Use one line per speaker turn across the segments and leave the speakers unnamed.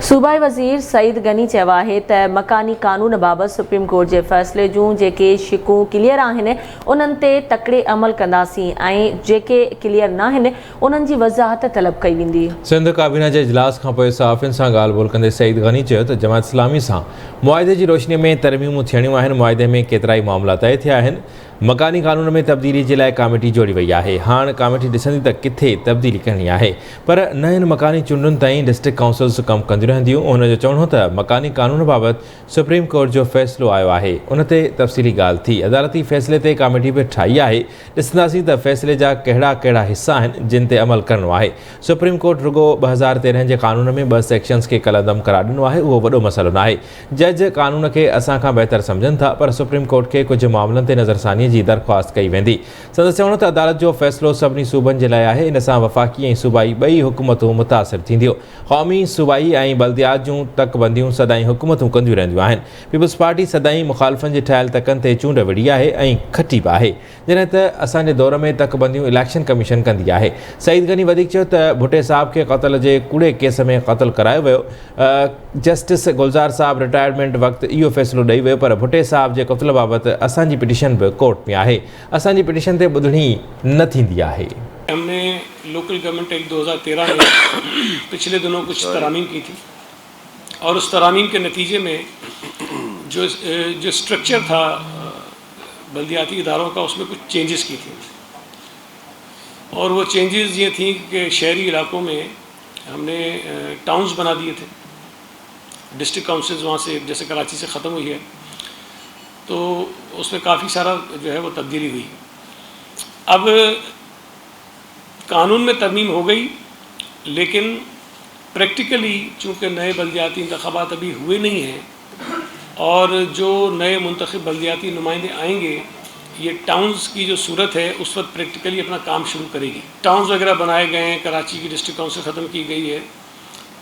सूबाई वज़ीर सईद गनी चयो आहे त मकानी कानून बाबति सुप्रीम कोर्ट जे फ़ैसिले जूं जेके शिकूं क्लियर आहिनि उन्हनि ते तकिड़े अमल कंदासीं ऐं जेके क्लियर न आहिनि उन्हनि जी वज़ाहत तलब कई वेंदी।
सिंध काबीना जे इजलास खां पोइ सहाफ़ियुनि सां ॻाल्हि ॿोल कंदे सईद गनी चयो त जमात इस्लामी सां मुआहिदे जी रोशनीअ में तरमीमूं थियणियूं आहिनि। मुआहिदे में केतिरा ई मामला तइ थिया आहिनि। मकानी कानून में तब्दीली जे लाइ कमेटी जोड़ी वई आहे। हाणे कमेटी ॾिसंदी त किथे तब्दीली करणी आहे, पर नयनि मकानी चूंडुनि ताईं डिस्ट्रिक्ट काउंसिल्स कमु कंदियूं रहंदियूं। हुन जो चवणो त मकानी कानून बाबति सुप्रीम कोर्ट जो फ़ैसिलो आयो आहे, उन ते तफ़सीली ॻाल्हि थी। अदालती फ़ैसिले ते कमेटी बि ठाही आहे। ॾिसंदासीं त फ़ैसिले जा कहिड़ा कहिड़ा हिसा आहिनि जिन ते अमल करणो आहे। सुप्रीम कोर्ट रुगो 2013 जे कानून में 2 सेक्शन्स खे कलअदम करार ॾिनो आहे। उहो वॾो मसइलो न आहे। जज कानून खे असां खां बहितर सम्झनि था, पर सुप्रीम कोर्ट खे कुझु मामलनि ते नज़रसानी जी दरख़्वास्त कई वेंदी। संदसि चवणो त अदालत जो फ़ैसिलो सभिनी सूबनि जे लाइ आहे। इन सां वफ़ाक़ी ऐं सूबाई ॿई हुकूमतूं मुतासिर थींदियूं। क़ौमी, सूबाई ऐं बल्दियात जूं तकबंदियूं सदाईं हुकूमतूं कंदियूं रहंदियूं आहिनि। पीपल्स पार्टी सदाईं मुख़ालिफ़नि जे ठहियल तकनि ते चूंड विढ़ी आहे ऐं खटी बि आहे, जॾहिं त असांजे दौर में तकबंदियूं इलेक्शन कमीशन कंदी आहे। सईद गनी वधीक चयो त भुट्टे साहब खे क़त्ल जे कूड़े केस में क़त्ल करायो वियो। जस्टिस गुलज़ार साहब रिटायरमेंट वक़्तु इहो फ़ैसिलो ॾेई वियो, पर भुट्टे साहब जे क़त्ल बाबति असांजी पिटीशन बि कोर्ट में आहे। असांजी पिटीशन ते ॿुधणी न थींदी आहे।
हमने लोकल गवर्नमेंट एक्ट 2013 में पिछले दिनों कुछ तरामीम की थी और उस तरामीम के नतीजे में जो स्ट्रक्चर था बल्दियाती इदारों का, उसमें कुछ चेंजेस की थी। और वो चेंजेस ये थी कि शहरी इलाकों में हमने टाउन्स बना दिए थे। डिस्ट्रिक्ट काउंसिल्स वहाँ से जैसे कराची से ख़त्म हुई है, तो उसमें काफ़ी सारा जो है वो तब्दीली हुई। अब कानून में तरमीम हो गई, लेकिन प्रैक्टिकली चूँकि नए बल्दियाती इंतख़ाबात अभी हुए नहीं हैं और जो नए मुंतखब बल्दियाती नुमाइंदे आएंगे, ये टाउन्स की जो सूरत है उस वक्त प्रैक्टिकली अपना काम शुरू करेगी। टाउन्स वगैरह बनाए गए हैं, कराची की डिस्ट्रिक्ट काउंसिल ख़त्म की गई है,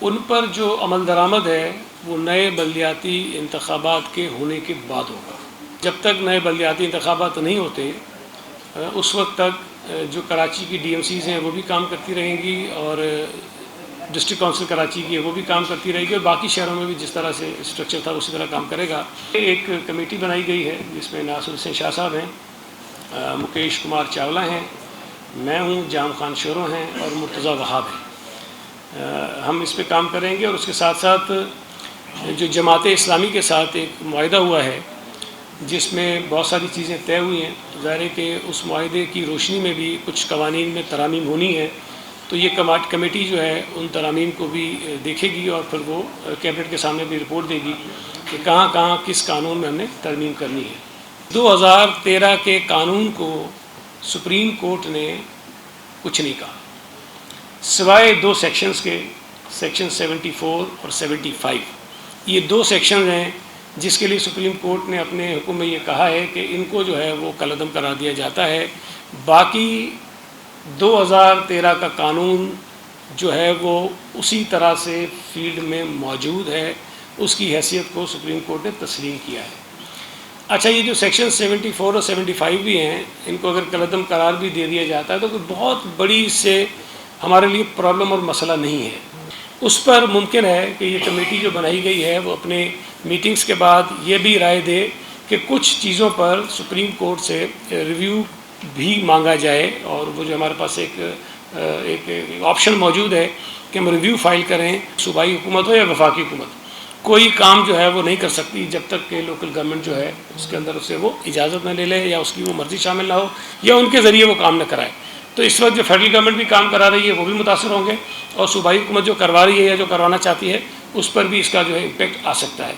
उन पर जो अमल दरामद है वो नए बल्दियाती इंतख़ाबात के होने के बाद होगा। जब तक नए बल्दियाती इंतख़ाबात नहीं होते उस वक्त तक जो कराची की DMCs हैं वो भी काम करती रहेंगी और डिस्ट्रिक्ट काउंसिल कराची की है वो भी काम करती रहेगी और बाकी शहरों में भी जिस तरह से स्ट्रक्चर था उसी तरह काम करेगा। एक कमेटी बनाई गई है जिसमें नासिर हुसैन शाह साहब हैं, मुकेश कुमार चावला हैं, मैं हूँ, जाम खान शोरो हैं और मुर्तज़ा वहाब हैं। हम इस पर काम करेंगे और उसके साथ साथ जो जमात इस्लामी के साथ एक मुआहिदा हुआ है जिसमें बहुत सारी चीज़ें तय हुई हैं। ज़ाहिर है कि उस मुआहिदे की रोशनी में भी कुछ कवानीन में तरामीम होनी है, तो ये कमेटी जो है उन तरामीम को भी देखेगी और फिर वो कैबिनेट के सामने भी रिपोर्ट देगी कि कहाँ कहाँ किस कानून में हमने तरमीम करनी है। 2013 के कानून को सुप्रीम कोर्ट ने कुछ नहीं कहा, सिवाय 2 सेक्शंस के, सेक्शन 74 और 75। ये 2 सेक्शन हैं जिसके लिए सुप्रीम कोर्ट ने अपने हुक्म में ये कहा है कि इनको जो है वो कलअदम करा दिया जाता है। बाकी 2013 का कानून जो है वो उसी तरह से फील्ड में मौजूद है, उसकी हैसियत को सुप्रीम कोर्ट ने तस्लीम किया है। अच्छा, ये जो सेक्शन 74 और 75 भी हैं, इनको अगर कलअदम करार भी दे दिया जाता है तो कोई बहुत बड़ी इससे हमारे लिए प्रॉब्लम और मसला नहीं है। उस पर मुमकिन है कि ये कमेटी जो बनाई गई है वो अपने मीटिंग्स के बाद ये भी राय दे कि कुछ चीज़ों पर सुप्रीम कोर्ट से रिव्यू भी मांगा जाए और वो जो हमारे पास एक ऑप्शन मौजूद है कि हम रिव्यू फाइल करें। सूबाई हुकूमत हो या वफाकी हुकूमत, कोई काम जो है वो नहीं कर सकती जब तक कि लोकल गवर्नमेंट जो है उसके अंदर उससे वो इजाज़त न ले ले या उसकी वो मर्ज़ी शामिल ना हो या उनके ज़रिए वो काम न कराए। तो इस वक्त जो फेडरल गवर्नमेंट भी काम करा रही है वो भी मुतासर होंगे और सूबाई हुकूमत जो करवा रही है या जो करवाना चाहती है उस पर भी इसका जो है इम्पेक्ट आ सकता है।